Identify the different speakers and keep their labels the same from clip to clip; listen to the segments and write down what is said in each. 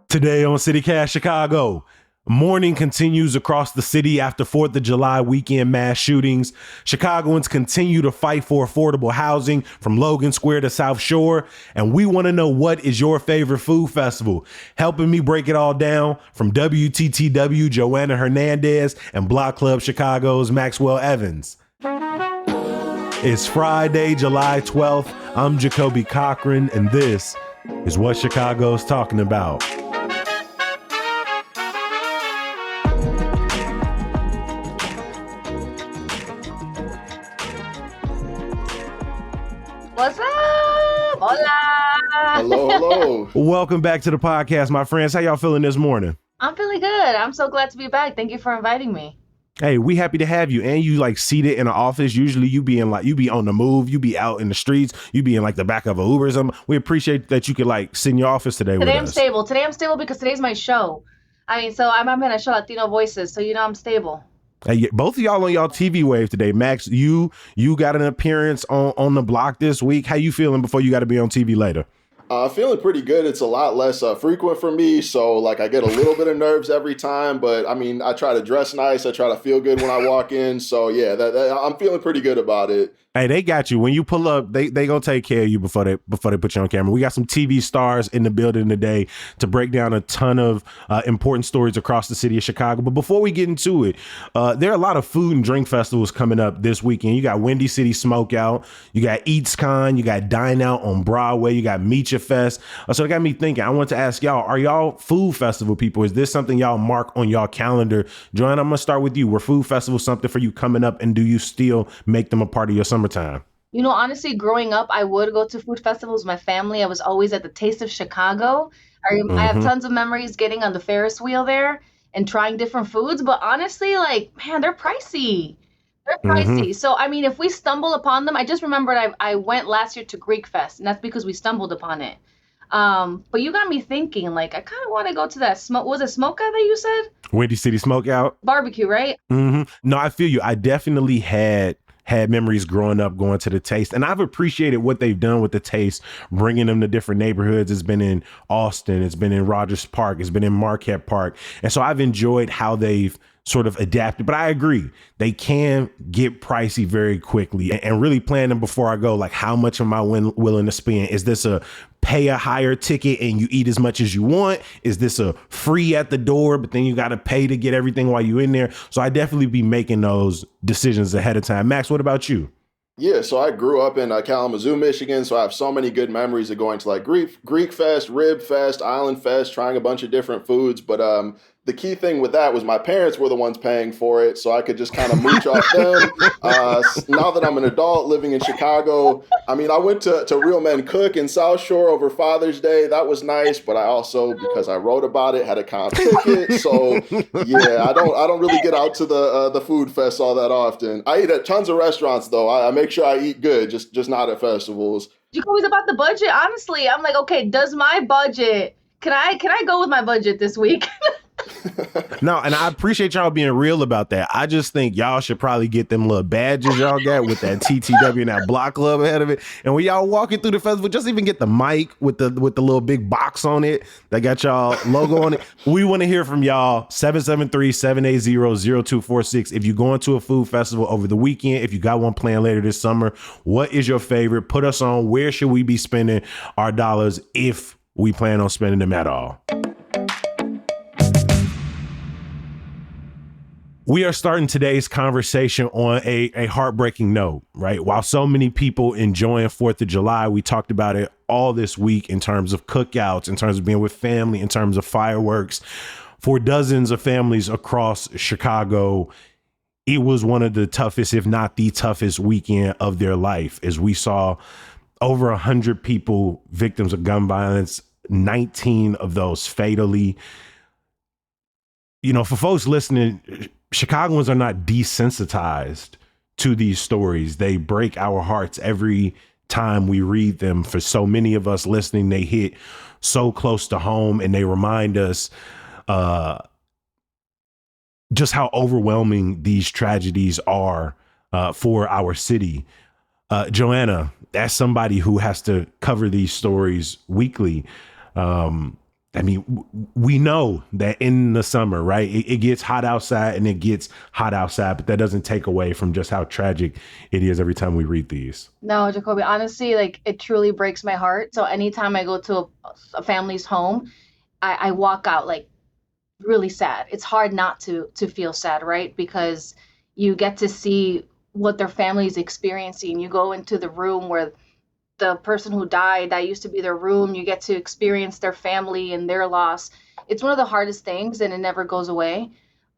Speaker 1: Today on CityCast Chicago, mourning continues across the city after 4th of July weekend mass shootings. Chicagoans continue to fight for affordable housing from Logan Square to South Shore. And we want to know, what is your favorite food festival? Helping me break it all down from WTTW, Joanna Hernandez, and Block Club Chicago's Maxwell Evans. It's Friday, July 12th. I'm Jacoby Cochran, and this is what Chicago's talking about.
Speaker 2: What's up? Hola.
Speaker 3: Hello.
Speaker 1: Welcome back to the podcast, my friends. How y'all feeling this morning?
Speaker 2: I'm feeling good. I'm so glad to be back. Thank you for inviting me.
Speaker 1: Hey, we happy to have you. And you seated in an office. Usually you be on the move. You be out in the streets. You be in the back of a Uber or something. We appreciate that you could sit in your office today with us.
Speaker 2: Today I'm stable because today's my show. So I'm in a show, Latino Voices. So I'm stable.
Speaker 1: Hey, both of y'all on y'all TV wave today. Max, you got an appearance on the block this week. How you feeling before you got to be on TV later?
Speaker 3: Feeling pretty good. It's a lot less frequent for me, so I get a little bit of nerves every time. But I try to dress nice. I try to feel good when I walk in. So yeah, I'm feeling pretty good about it.
Speaker 1: Hey, they got you. When you pull up, they gonna take care of you before they put you on camera. We got some TV stars in the building today to break down a ton of important stories across the city of Chicago. But before we get into it, there are a lot of food and drink festivals coming up this weekend. You got Windy City Smokeout, you got EatsCon, you got Dine Out on Broadway, you got Meet Ya Fest. So it got me thinking. I want to ask y'all: are y'all food festival people? Is this something y'all mark on y'all calendar? Joanna, I'm gonna start with you. Were food festivals something for you coming up, and do you still make them a part of your summertime?
Speaker 2: Honestly, growing up, I would go to food festivals with my family. I was always at the Taste of Chicago. I have tons of memories getting on the Ferris wheel there and trying different foods. But honestly, they're pricey. They're pricey. So, if we stumble upon them, I just remembered I went last year to Greek Fest, and that's because we stumbled upon it. But you got me thinking, I kind of want to go to that was it Smokeout that you said?
Speaker 1: Windy City Smokeout?
Speaker 2: Barbecue, right?
Speaker 1: No, I feel you. I definitely had memories growing up going to the Taste, and I've appreciated what they've done with the Taste, bringing them to different neighborhoods. It's been in Austin, it's been in Rogers Park, it's been in Marquette Park, and so I've enjoyed how they've sort of adapted. But I agree, they can get pricey very quickly, and really planning before I go, how much am I willing to spend? Is this a pay a higher ticket and you eat as much as you want? Is this a free at the door, but then you got to pay to get everything while you're in there? So I definitely be making those decisions ahead of time. Max, what about you?
Speaker 3: Yeah, so I grew up in Kalamazoo, Michigan, so I have so many good memories of going to Greek Fest, Rib Fest, Island Fest, trying a bunch of different foods. But the key thing with that was my parents were the ones paying for it, so I could just kind of mooch off them. Now that I'm an adult living in Chicago, I went to Real Men Cook in South Shore over Father's Day. That was nice, but I also, because I wrote about it, had a comp ticket. So yeah, I don't really get out to the food fest all that often. I eat at tons of restaurants though. I make sure I eat good, just not at festivals.
Speaker 2: You always about the budget. Honestly, I'm okay, does my budget, can I go with my budget this week?
Speaker 1: No, and I appreciate y'all being real about that. I just think y'all should probably get them little badges y'all got with that TTW and that Block Club ahead of it. And when y'all walking through the festival, just even get the mic with the little big box on it that got y'all logo on it. We want to hear from y'all. 773-780-0246. If you're going to a food festival over the weekend, if you got one planned later this summer, what is your favorite? Put us on. Where should we be spending our dollars if we plan on spending them at all? We are starting today's conversation on a heartbreaking note, right? While so many people enjoying 4th of July, we talked about it all this week in terms of cookouts, in terms of being with family, in terms of fireworks. For dozens of families across Chicago, it was one of the toughest, if not the toughest weekend of their life, as we saw over 100 people victims of gun violence, 19 of those fatally. For folks listening, Chicagoans are not desensitized to these stories. They break our hearts every time we read them. For so many of us listening, they hit so close to home, and they remind us just how overwhelming these tragedies are for our city. Joanna, as somebody who has to cover these stories weekly, I mean, we know that in the summer, right? It gets hot outside and it gets hot outside, but that doesn't take away from just how tragic it is every time we read these.
Speaker 2: No, Jacoby, honestly, like it truly breaks my heart. So anytime I go to a family's home, I walk out like really sad. It's hard not to feel sad, right? Because you get to see what their family is experiencing. You go into the room where the person who died, that used to be their room. You get to experience their family and their loss. It's one of the hardest things, and it never goes away.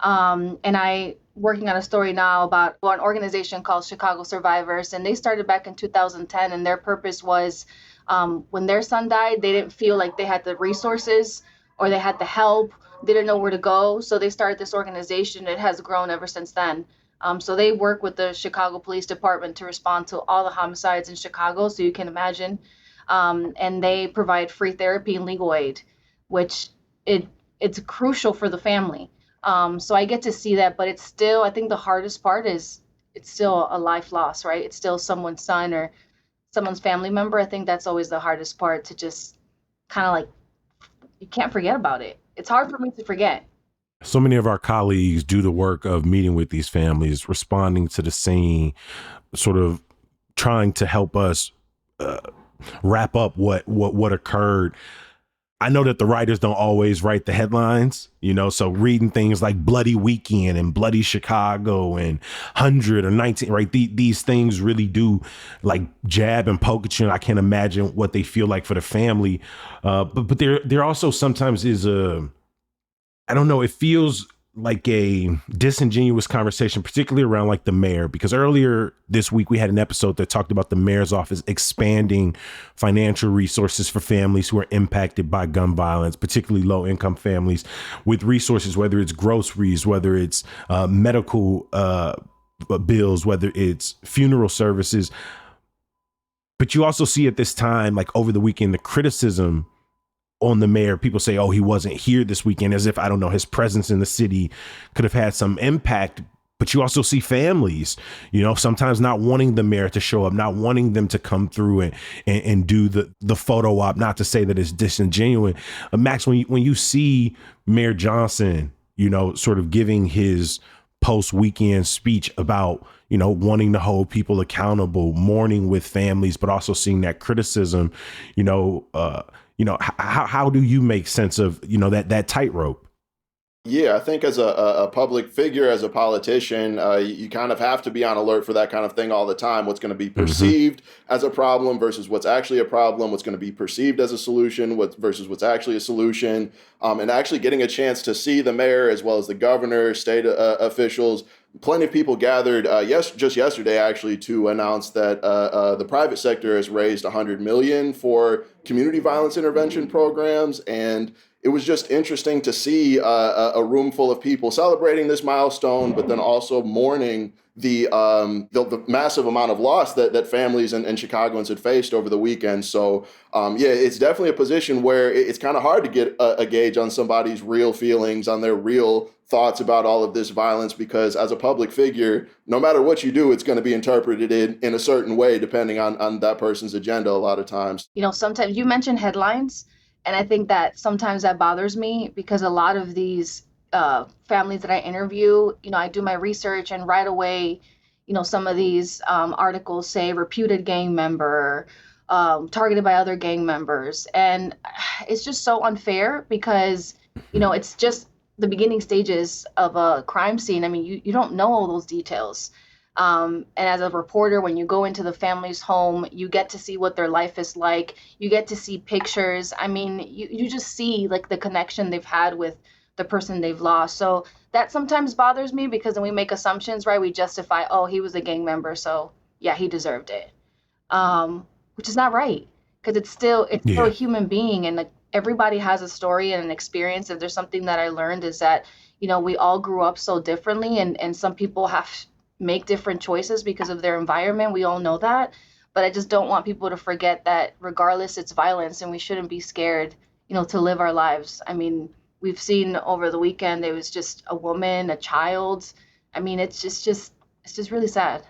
Speaker 2: And I working on a story now about an organization called Chicago Survivors, and they started back in 2010, and their purpose was when their son died, they didn't feel like they had the resources or they had the help. They didn't know where to go, so they started this organization. It has grown ever since then. So they work with the Chicago Police Department to respond to all the homicides in Chicago, so you can imagine. And they provide free therapy and legal aid, which it's crucial for the family. So I get to see that, but it's still, I think the hardest part is it's still a life loss, right? It's still someone's son or someone's family member. I think that's always the hardest part to just kind of like, you can't forget about it. It's hard for me to forget.
Speaker 1: So many of our colleagues do the work of meeting with these families, responding to the scene, sort of trying to help us wrap up what occurred. I know that the writers don't always write the headlines, so reading things like Bloody Weekend and Bloody Chicago and 100 or 19, right? These things really do like jab and poke at you. And I can't imagine what they feel like for the family. But there also sometimes is I don't know, it feels like a disingenuous conversation, particularly around like the mayor, because earlier this week we had an episode that talked about the mayor's office expanding financial resources for families who are impacted by gun violence, particularly low income families, with resources, whether it's groceries, whether it's medical bills, whether it's funeral services. But you also see at this time, like over the weekend, the criticism on the mayor. People say, oh, he wasn't here this weekend, as if, I don't know, his presence in the city could have had some impact. But you also see families, sometimes not wanting the mayor to show up, not wanting them to come through and do the photo op, not to say that it's disingenuous. Max, when you see Mayor Johnson, sort of giving his post-weekend speech about, wanting to hold people accountable, mourning with families, but also seeing that criticism, how do you make sense of, that tightrope?
Speaker 3: Yeah, I think as a public figure, as a politician, you kind of have to be on alert for that kind of thing all the time. What's going to be perceived as a problem versus what's actually a problem, what's going to be perceived as a solution versus what's actually a solution, and actually getting a chance to see the mayor as well as the governor, state officials. Plenty of people gathered just yesterday, actually, to announce that the private sector has raised $100 million for community violence intervention programs, and it was just interesting to see a room full of people celebrating this milestone, but then also mourning the massive amount of loss that families and Chicagoans had faced over the weekend. So, it's definitely a position where it's kind of hard to get a gauge on somebody's real feelings, on their real thoughts about all of this violence, because as a public figure, no matter what you do, it's going to be interpreted in a certain way, depending on that person's agenda a lot of times.
Speaker 2: Sometimes you mentioned headlines. And I think that sometimes that bothers me because a lot of these families that I interview, I do my research and right away, some of these articles say reputed gang member, targeted by other gang members. And it's just so unfair because, it's just the beginning stages of a crime scene. I mean, you don't know all those details. And as a reporter, when you go into the family's home, you get to see what their life is like. You get to see pictures. I mean, you just see like the connection they've had with the person they've lost. So that sometimes bothers me because then we make assumptions, right? We justify, oh, he was a gang member, so yeah, he deserved it, which is not right because it's still a human being, and like everybody has a story and an experience. If there's something that I learned is that we all grew up so differently, and some people have make different choices because of their environment. We all know that, but I just don't want people to forget that regardless, it's violence and we shouldn't be scared, to live our lives. I mean, we've seen over the weekend, it was just a woman, a child. I mean, it's just really sad.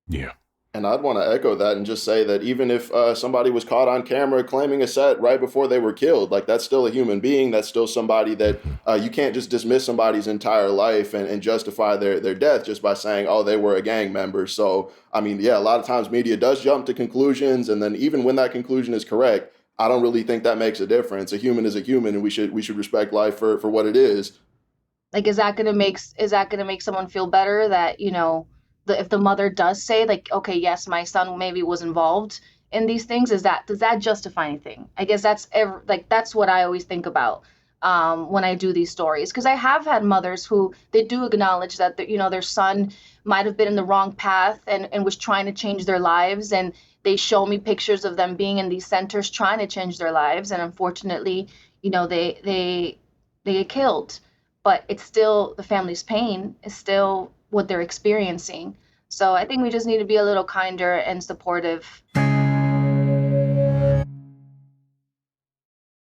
Speaker 1: Yeah.
Speaker 3: And I'd want to echo that and just say that even if somebody was caught on camera claiming a set right before they were killed, like that's still a human being. That's still somebody that
Speaker 1: Mhm.
Speaker 3: you can't just dismiss somebody's entire life and justify their death just by saying, oh, they were a gang member. So, I mean, yeah, a lot of times media does jump to conclusions. And then even when that conclusion is correct, I don't really think that makes a difference. A human is a human, and we should respect life for what it is.
Speaker 2: Like, is that gonna make someone feel better that, if the mother does say like, okay, yes, my son maybe was involved in these things, does that justify anything? I guess that's what I always think about when I do these stories, because I have had mothers who they do acknowledge that their son might have been in the wrong path and was trying to change their lives, and they show me pictures of them being in these centers trying to change their lives, and unfortunately, they get killed, but it's still the family's pain is still what they're experiencing. So I think we just need to be a little kinder and supportive.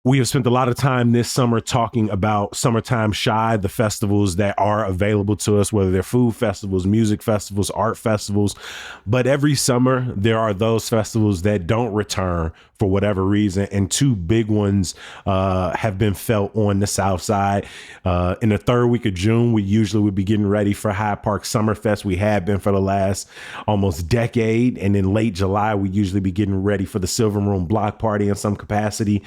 Speaker 1: We have spent a lot of time this summer talking about Summertime Shy, the festivals that are available to us, whether they're food festivals, music festivals, art festivals. But every summer, there are those festivals that don't return for whatever reason. And two big ones have been felt on the South Side. In the third week of June, we usually would be getting ready for Hyde Park Summerfest. We have been for the last almost decade. And in late July, we usually be getting ready for the Silver Room Block Party in some capacity.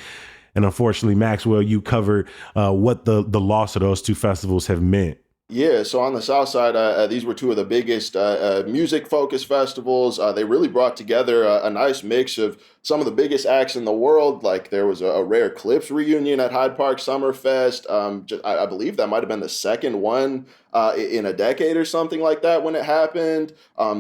Speaker 1: And unfortunately, Maxwell, you covered what the loss of those two festivals have meant.
Speaker 3: Yeah, so on the South Side, these were two of the biggest music-focused festivals. They really brought together a nice mix of some of the biggest acts in the world. Like there was a Rare Clips reunion at Hyde Park Summerfest. I believe that might have been the second one in a decade or something like that when it happened.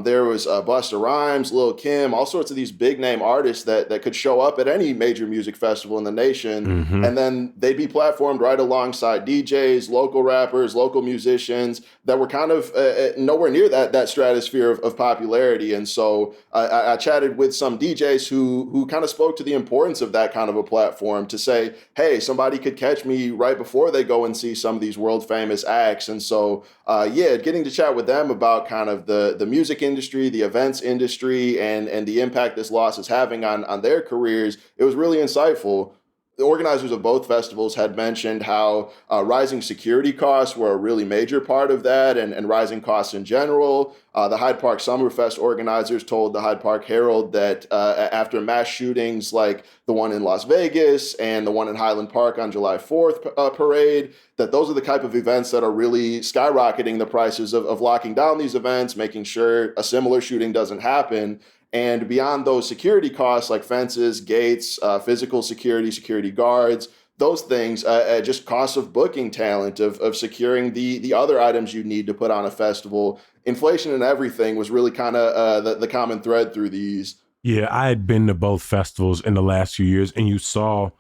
Speaker 3: There was Busta Rhymes, Lil Kim, all sorts of these big-name artists that could show up at any major music festival in the nation.
Speaker 1: Mm-hmm.
Speaker 3: And then they'd be platformed right alongside DJs, local rappers, local musicians that were kind of nowhere near that stratosphere of popularity. And so I chatted with some DJs who kind of spoke to the importance of that kind of a platform to say, hey, somebody could catch me right before they go and see some of these world famous acts. And so, yeah, getting to chat with them about kind of the music industry, the events industry, and the impact this loss is having on their careers, it was really insightful. The organizers of both festivals had mentioned how rising security costs were a really major part of that, and rising costs in general. The Hyde Park Summerfest organizers told the Hyde Park Herald that after mass shootings like the one in Las Vegas and the one in Highland Park on July 4th parade, that those are the type of events that are really skyrocketing the prices of locking down these events, making sure a similar shooting doesn't happen. And beyond those security costs like fences, gates, physical security, security guards, those things, just costs of booking talent, of securing the other items you need to put on a festival. Inflation and everything was really kind of the common thread through these.
Speaker 1: Yeah, I had been to both festivals in the last few years, and you saw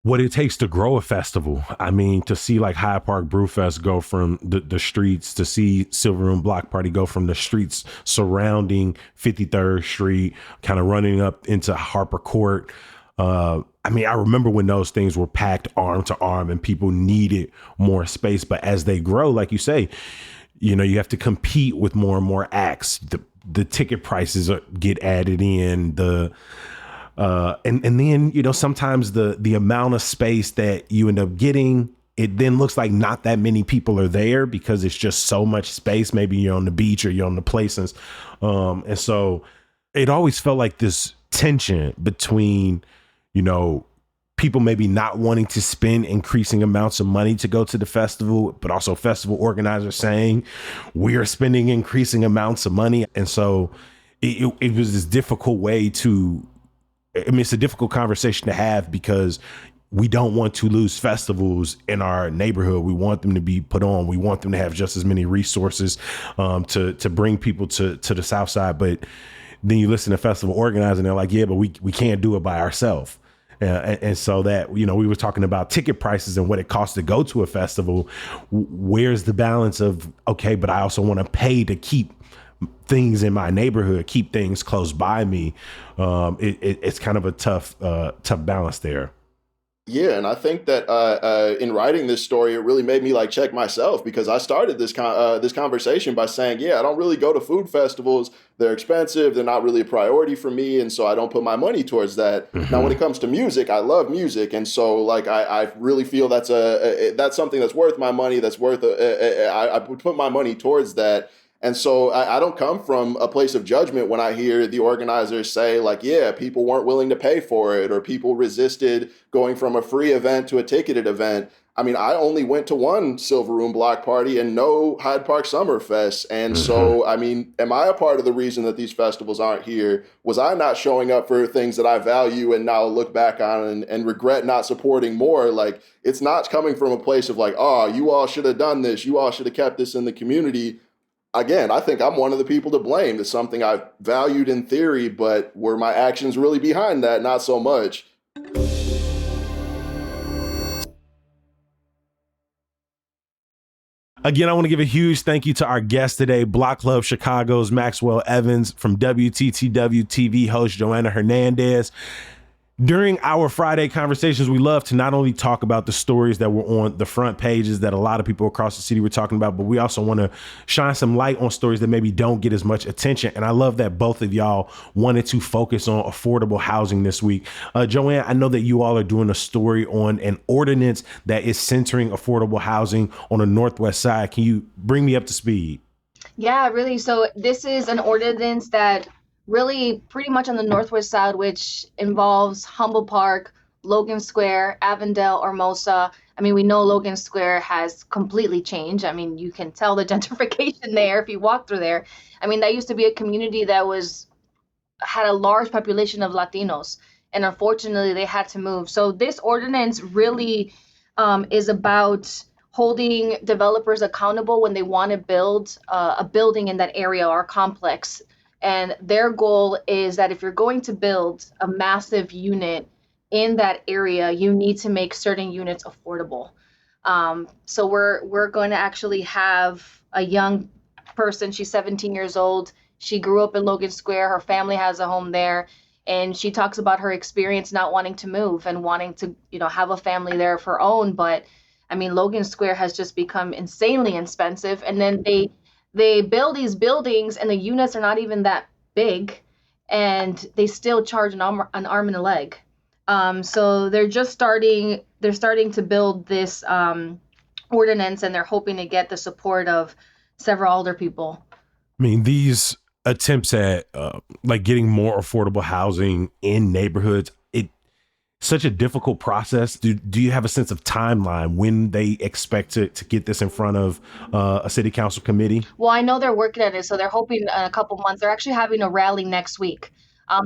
Speaker 1: what it takes to grow a festival. I mean, to see like Hyde Park Brewfest go from the streets, to see Silver Room Block Party go from the streets surrounding 53rd Street, kind of running up into Harper Court. I mean, I remember when those things were packed arm to arm and people needed more space. But as they grow, like you say, you have to compete with more and more acts. The ticket prices get added in, and then sometimes the amount of space that you end up getting, it then looks like not that many people are there because it's just so much space. Maybe you're on the beach or you're on the places, and so it always felt like this tension between people maybe not wanting to spend increasing amounts of money to go to the festival, but also festival organizers saying we are spending increasing amounts of money. And so it was this difficult way it's a difficult conversation to have because we don't want to lose festivals in our neighborhood. We want them to be put on. We want them to have just as many resources to bring people to the South Side. But then you listen to festival organizers and they're like, yeah, but we can't do it by ourselves. And so that, we were talking about ticket prices and what it costs to go to a festival. Where's the balance of, okay, but I also want to pay to keep things in my neighborhood, keep things close by me. It's kind of a tough balance there.
Speaker 3: Yeah, and I think that in writing this story, it really made me like check myself because I started this conversation by saying, yeah, I don't really go to food festivals. They're expensive. They're not really a priority for me, and so I don't put my money towards that. Now, when
Speaker 1: Hmm.
Speaker 3: it comes to music, I love music, and so like I really feel that's something that's worth my money. That's worth I would put my money towards that. And so I don't come from a place of judgment when I hear the organizers say, like, yeah, people weren't willing to pay for it or people resisted going from a free event to a ticketed event. I mean, I only went to one Silver Room block party and no Hyde Park Summerfest. And
Speaker 1: Hmm.
Speaker 3: so, I mean, am I a part of the reason that these festivals aren't here? Was I not showing up for things that I value and now look back on and regret not supporting more? Like, it's not coming from a place of like, oh, you all should have done this. You all should have kept this in the community. Again, I think I'm one of the people to blame. It's something I valued in theory, but were my actions really behind that? Not so much.
Speaker 1: Again, I want to give a huge thank you to our guest today, Block Club Chicago's Maxwell Evans, from WTTW TV host Joanna Hernandez. During our Friday conversations, we love to not only talk about the stories that were on the front pages that a lot of people across the city were talking about, but we also want to shine some light on stories that maybe don't get as much attention. And I love that both of y'all wanted to focus on affordable housing this week. Joanne, I know that you all are doing a story on an ordinance that is centering affordable housing on the Northwest side. Can you bring me up to speed?
Speaker 2: Yeah, really. So this is an ordinance that really pretty much on the northwest side, which involves Humble Park, Logan Square, Avondale, Hermosa. I mean, we know Logan Square has completely changed. I mean, you can tell the gentrification there if you walk through there. I mean, that used to be a community that was had a large population of Latinos, and unfortunately, they had to move. So this ordinance really is about holding developers accountable when they want to build a building in that area or complex. And their goal is that if you're going to build a massive unit in that area, you need to make certain units affordable. So we're going to actually have a young person. She's 17 years old. She grew up in Logan Square. Her family has a home there, and she talks about her experience not wanting to move and wanting to, have a family there of her own. But I mean, Logan Square has just become insanely expensive, and then they build these buildings, and the units are not even that big, and they still charge an arm and a leg. So they're just starting. They're starting to build this ordinance, and they're hoping to get the support of several older people.
Speaker 1: I mean, these attempts at like getting more affordable housing in neighborhoods, it such a difficult process. Do you have a sense of timeline when they expect to get this in front of a city council committee?
Speaker 2: Well, I know they're working on it, so they're hoping in a couple months. They're actually having a rally next week.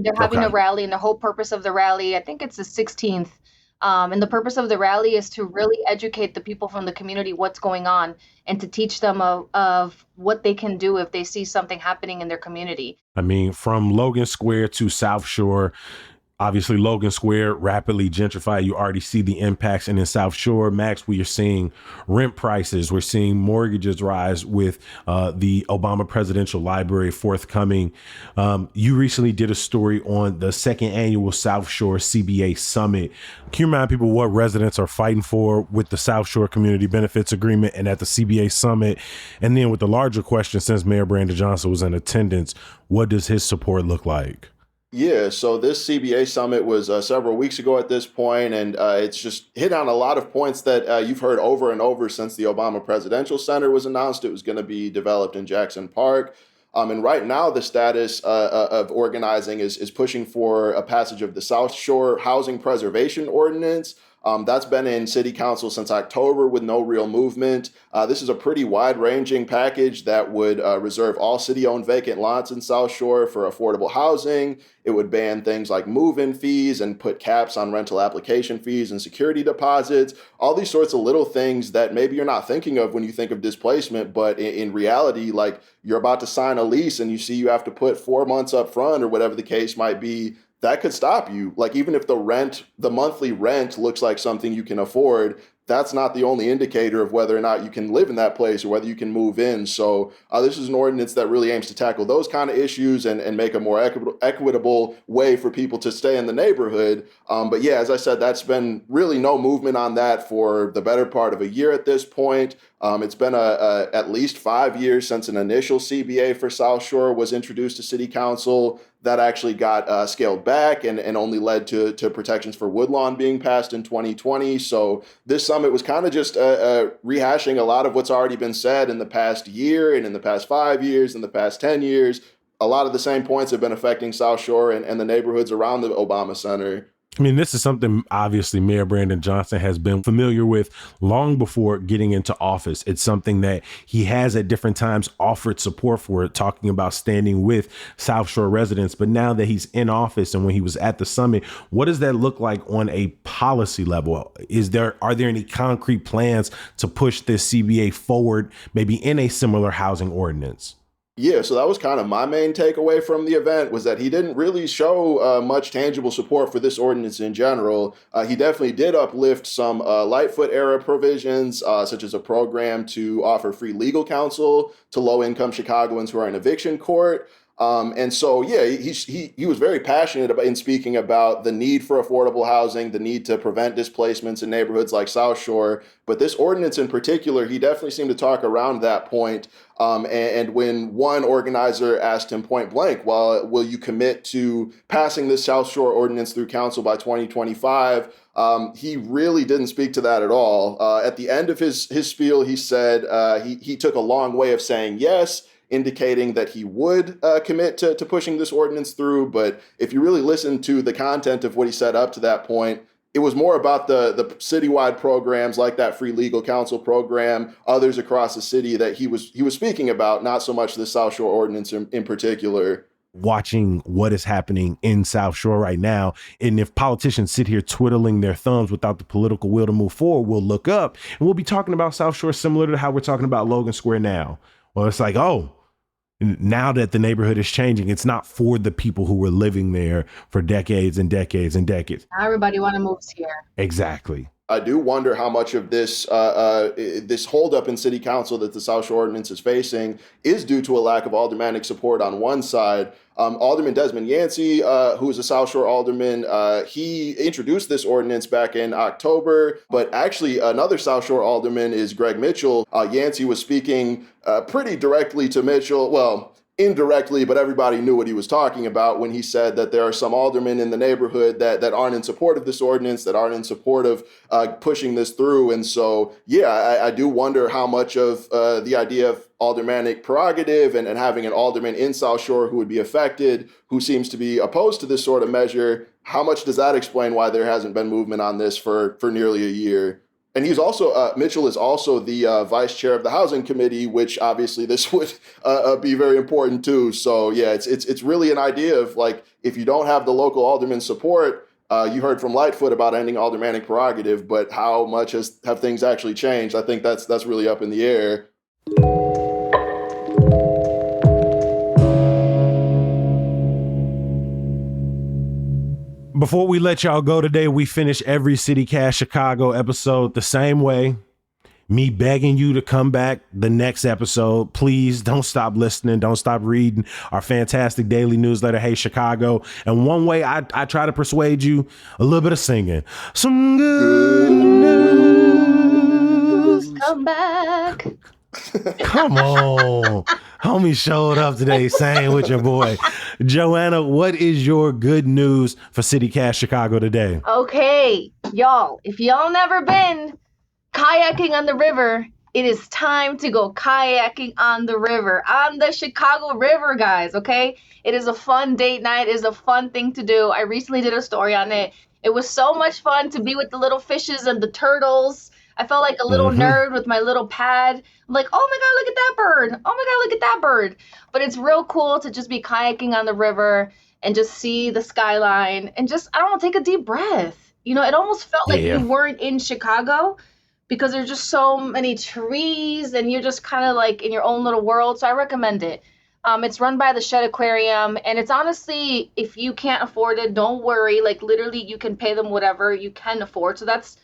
Speaker 2: They're having a
Speaker 1: Okay.
Speaker 2: rally, and the whole purpose of the rally, I think it's the 16th. And the purpose of the rally is to really educate the people from the community what's going on and to teach them of what they can do if they see something happening in their community.
Speaker 1: I mean, from Logan Square to South Shore, obviously Logan Square rapidly gentrified. You already see the impacts. And in South Shore, Max, we are seeing rent prices. We're seeing mortgages rise with the Obama Presidential Library forthcoming. You recently did a story on the second annual South Shore CBA Summit. Can you remind people what residents are fighting for with the South Shore Community Benefits Agreement and at the CBA Summit? And then with the larger question, since Mayor Brandon Johnson was in attendance, what does his support look like?
Speaker 3: Yeah, so this CBA summit was several weeks ago at this point, and it's just hit on a lot of points that you've heard over and over since the Obama Presidential Center was announced. It was going to be developed in Jackson Park. And right now, the status of organizing is pushing for a passage of the South Shore Housing Preservation Ordinance. That's been in city council since October with no real movement. This is a pretty wide ranging package that would reserve all city owned vacant lots in South Shore for affordable housing. It would ban things like move in fees and put caps on rental application fees and security deposits, all these sorts of little things that maybe you're not thinking of when you think of displacement. But in reality, like you're about to sign a lease and you see you have to put 4 months up front or whatever the case might be, that could stop you. Like even if the monthly rent looks like something you can afford, that's not the only indicator of whether or not you can live in that place or whether you can move in. So this is an ordinance that really aims to tackle those kind of issues and make a more equitable way for people to stay in the neighborhood. But yeah, as I said, that's been really no movement on that for the better part of a year at this point. It's been at least 5 years since an initial CBA for South Shore was introduced to City Council. That actually got scaled back and only led to protections for Woodlawn being passed in 2020. So this summit was kind of just rehashing a lot of what's already been said in the past year and in the past 5 years, in the past 10 years. A lot of the same points have been affecting South Shore and the neighborhoods around the Obama Center.
Speaker 1: I mean, this is something obviously Mayor Brandon Johnson has been familiar with long before getting into office. It's something that he has at different times offered support for, talking about standing with South Shore residents. But now that he's in office and when he was at the summit, what does that look like on a policy level? Are there any concrete plans to push this CBA forward, maybe in a similar housing ordinance?
Speaker 3: Yeah, so that was kind of my main takeaway from the event, was that he didn't really show much tangible support for this ordinance in general. He definitely did uplift some Lightfoot era provisions, such as a program to offer free legal counsel to low-income Chicagoans who are in eviction court. And so, yeah, he was very passionate in speaking about the need for affordable housing, the need to prevent displacements in neighborhoods like South Shore. But this ordinance in particular, he definitely seemed to talk around that point. And when one organizer asked him point blank, well, will you commit to passing this South Shore ordinance through council by 2025? He really didn't speak to that at all. At the end of his spiel, he said he took a long way of saying yes, indicating that he would commit to pushing this ordinance through. But if you really listen to the content of what he said up to that point, it was more about the citywide programs like that free legal counsel program, others across the city that he was speaking about, not so much the South Shore ordinance in particular.
Speaker 1: Watching what is happening in South Shore right now. And if politicians sit here twiddling their thumbs without the political will to move forward, we'll look up and we'll be talking about South Shore similar to how we're talking about Logan Square now. Well, it's like, oh, now that the neighborhood is changing, it's not for the people who were living there for decades and decades and decades.
Speaker 2: Everybody want to move here.
Speaker 1: Exactly.
Speaker 3: I do wonder how much of this this holdup in City Council that the South Shore ordinance is facing is due to a lack of aldermanic support on one side. Alderman Desmond Yancey, who is a South Shore alderman, he introduced this ordinance back in October, but actually another South Shore alderman is Greg Mitchell. Yancey was speaking pretty directly to Mitchell. Well, indirectly, but everybody knew what he was talking about when he said that there are some aldermen in the neighborhood that aren't in support of this ordinance, that aren't in support of pushing this through. And so, yeah, I do wonder how much of the idea of aldermanic prerogative and having an alderman in South Shore who would be affected, who seems to be opposed to this sort of measure, how much does that explain why there hasn't been movement on this for nearly a year? And he's also, Mitchell is also the vice chair of the housing committee, which obviously this would be very important too. So yeah, it's really an idea of like, if you don't have the local alderman support, you heard from Lightfoot about ending aldermanic prerogative, but how much have things actually changed? I think that's really up in the air.
Speaker 1: Before we let y'all go today, we finish every CityCast Chicago episode the same way. Me begging you to come back the next episode. Please don't stop listening. Don't stop reading our fantastic daily newsletter, Hey Chicago. And one way I try to persuade you, a little bit of singing. Some good news.
Speaker 2: Come back.
Speaker 1: Come on. Homie showed up today saying with your boy. Joanna, what is your good news for CityCast Chicago today?
Speaker 2: Okay, y'all, if y'all never been kayaking on the river, it is time to go kayaking on the river, on the Chicago River, guys, okay? It is a fun date night. It is a fun thing to do. I recently did a story on it. It was so much fun to be with the little fishes and the turtles. I felt like a little nerd with my little pad. I'm like, oh my God, look at that bird. Oh my God, look at that bird. But it's real cool to just be kayaking on the river and just see the skyline and just, I don't know, take a deep breath. You know, it almost felt like you weren't in Chicago because there's just so many trees and you're just kind of like in your own little world. So I recommend it. It's run by the Shed Aquarium, and it's honestly, if you can't afford it, don't worry. Like literally you can pay them whatever you can afford. So that's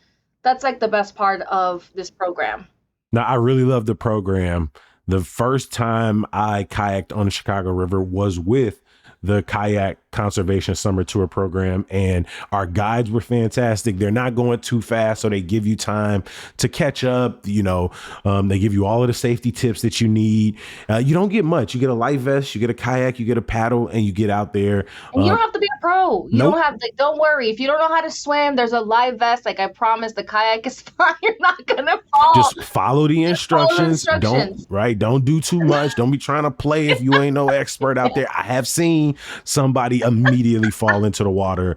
Speaker 2: That's like the best part of this program.
Speaker 1: Now, I really love the program. The first time I kayaked on the Chicago River was with the Kayak Conservation Summer Tour program, and our guides were fantastic. They're not going too fast, so they give you time to catch up. You know, they give you all of the safety tips that you need. You don't get much. You get a life vest, you get a kayak, you get a paddle, and you get out there.
Speaker 2: And you don't have to be a pro. You
Speaker 1: Nope.
Speaker 2: don't have to, don't worry. If you don't know how to swim, there's a live vest. Like I promise, the kayak is fine. You're not gonna fall.
Speaker 1: Just follow the instructions.
Speaker 2: instructions.
Speaker 1: Don't do too much. Don't be trying to play if you ain't no expert out there. I have seen somebody immediately fall into the water,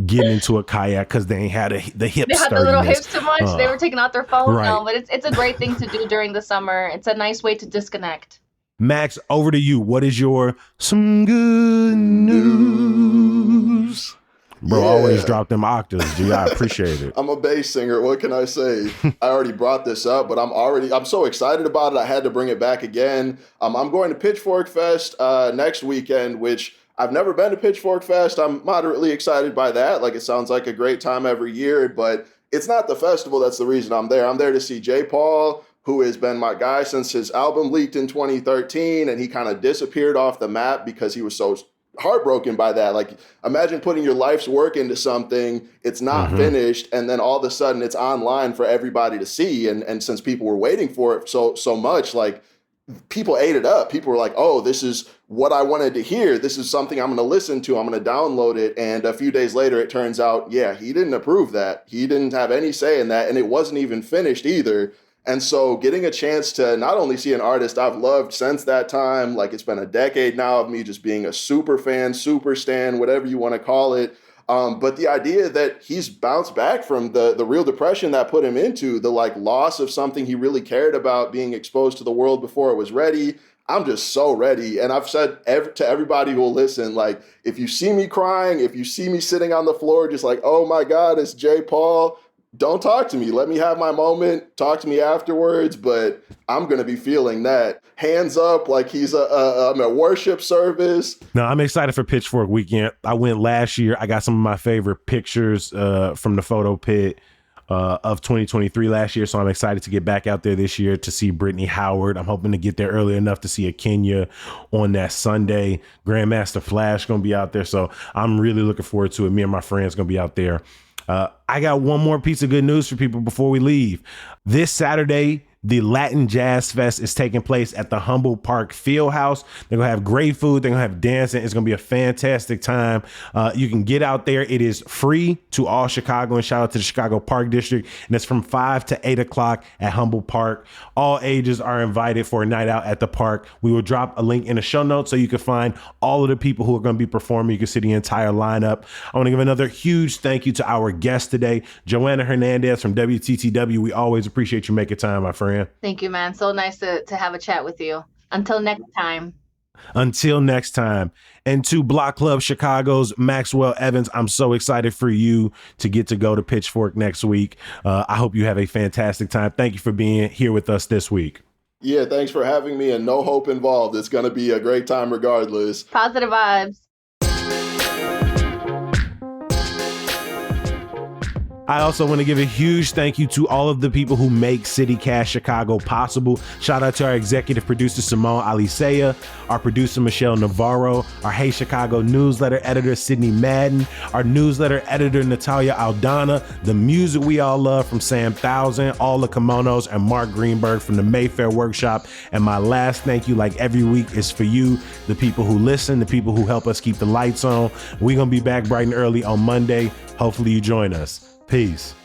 Speaker 1: get into a kayak because they ain't had the hip
Speaker 2: They had the little
Speaker 1: sturdiness.
Speaker 2: hips too much. They were taking out their phone.
Speaker 1: Right.
Speaker 2: No, but it's a great thing to do during the summer. It's a nice way to disconnect.
Speaker 1: Max, over to you. What is your some good news? Bro,
Speaker 3: Yeah.
Speaker 1: always drop them octaves, G. I appreciate it.
Speaker 3: I'm a bass singer. What can I say? I already brought this up, but I'm so excited about it. I had to bring it back again. I'm going to Pitchfork Fest next weekend, which I've never been to Pitchfork Fest. I'm moderately excited by that. Like, it sounds like a great time every year, but it's not the festival that's the reason I'm there. I'm there to see J. Paul, who has been my guy since his album leaked in 2013, and he kind of disappeared off the map because he was so heartbroken by that. Like, imagine putting your life's work into something, it's not finished, and then all of a sudden it's online for everybody to see. And since people were waiting for it so much, like, people ate it up. People were like, oh, this is what I wanted to hear. This is something I'm going to listen to. I'm going to download it. And a few days later, it turns out, yeah, he didn't approve that. He didn't have any say in that. And it wasn't even finished either. And so getting a chance to not only see an artist I've loved since that time, like it's been a decade now of me just being a super fan, super stan, whatever you want to call it. But the idea that he's bounced back from the real depression that put him into the like loss of something he really cared about, being exposed to the world before it was ready. I'm just so ready. And I've said to everybody who will listen, like, if you see me crying, if you see me sitting on the floor, just like, oh my God, it's J. Paul, don't talk to me. Let me have my moment. Talk to me afterwards. But I'm going to be feeling that. Hands up like he's a worship service.
Speaker 1: No, I'm excited for Pitchfork Weekend. I went last year. I got some of my favorite pictures from the photo pit of 2023 last year. So I'm excited to get back out there this year to see Brittany Howard. I'm hoping to get there early enough to see a Kenya on that Sunday. Grandmaster Flash going to be out there. So I'm really looking forward to it. Me and my friends going to be out there. I got one more piece of good news for people before we leave. This Saturday, the Latin Jazz Fest is taking place at the Humboldt Park Fieldhouse. They're going to have great food. They're going to have dancing. It's going to be a fantastic time. You can get out there. It is free to all Chicago, and shout out to the Chicago Park District. And it's from 5 to 8 o'clock at Humboldt Park. All ages are invited for a night out at the park. We will drop a link in the show notes so you can find all of the people who are going to be performing. You can see the entire lineup. I want to give another huge thank you to our guest today, Joanna Hernandez from WTTW. We always appreciate you making time, my friend.
Speaker 2: Thank you, man. So nice to have a chat with you. Until next time.
Speaker 1: Until next time. And to Block Club Chicago's Maxwell Evans, I'm so excited for you to get to go to Pitchfork next week. I hope you have a fantastic time. Thank you for being here with us this week.
Speaker 3: Yeah, thanks for having me, and no hope involved. It's going to be a great time regardless.
Speaker 2: Positive vibes.
Speaker 1: I also want to give a huge thank you to all of the people who make CityCast Chicago possible. Shout out to our executive producer, Simone Alicea, our producer, Michelle Navarro, our Hey Chicago newsletter editor, Sydney Madden, our newsletter editor, Natalia Aldana, the music we all love from Sam Thousand, all the kimonos, and Mark Greenberg from the Mayfair Workshop. And my last thank you, like every week, is for you, the people who listen, the people who help us keep the lights on. We're going to be back bright and early on Monday. Hopefully you join us. Peace.